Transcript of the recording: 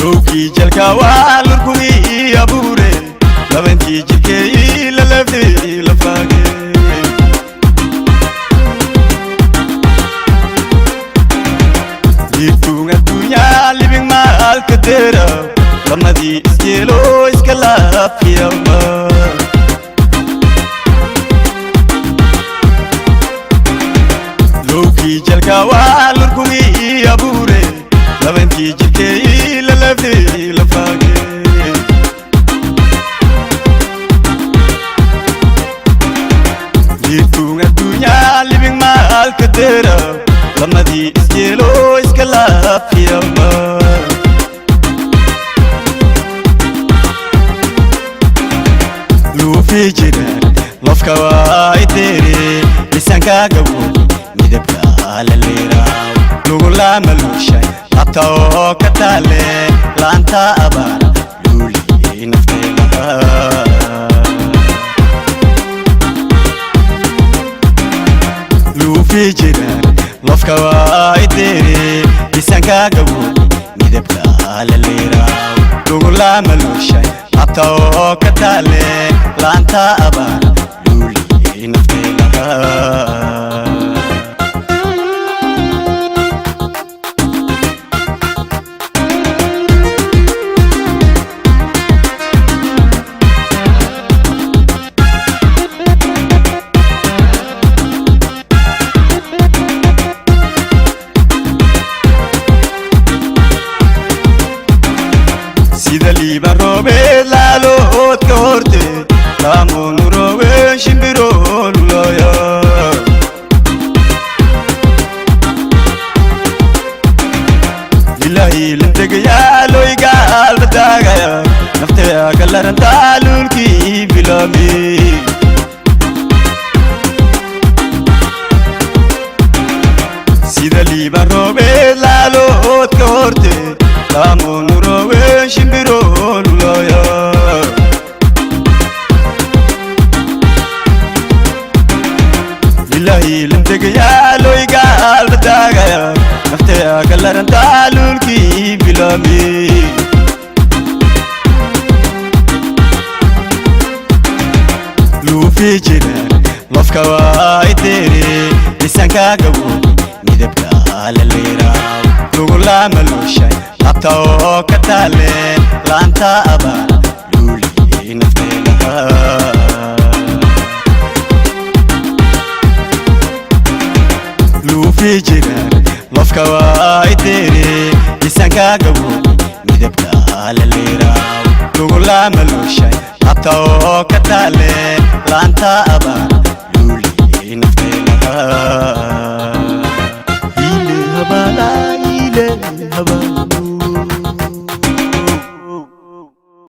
Luulkii jalqabaa luulkii abuure labantii jilkee lalaftee lafaagee. Jirtuun addunyaa living maal kadeera lamadii iskeeloo iska laafiyama. Luulkii jalqabaa luulkii abuure labantii jilkee lalaftee lafaagee. Jirtuun addunyaa living maal kadeera lamadii iskeeloo iska laafiyama. Luufii jiraan lafka waa iteere lisankaa gabuun midabka laleeraa. Lugu lama luushay abta oo ka taale laanta abaan luulii nafteelaha. Luufii jiraan lafka waa iteere lisankaa gabuun midabka laleeraa. Lugu lama luushay abta oo ka taale laanta abaan luulii nafteelaha. Sida liiban roobee laalood ka horte laamuun roobee shimbiroo lulaya. Ilaahi lantegayaa looyigaa albadaagaya nafteyaa galarantaa luulkii bilaami. Sida liiban roobee laalood ka horte laamuun roobee shimbiroo lulaya. Ilaahi lantegayaa looyigaa albadaagaya nafteyaa galarantaa luulkii bilaami. Luufii jiraan lafka waa iteere lisankaa gabuun midabka laleeraa. Lugu lama luushay abta oo ka taale laanta abaan luulii nafteelaha. Luufii jiraan lafka waa iteere lisankaa gabuun midabka laleeraa. Lugu lama luushay abta oo ka taale laanta abaan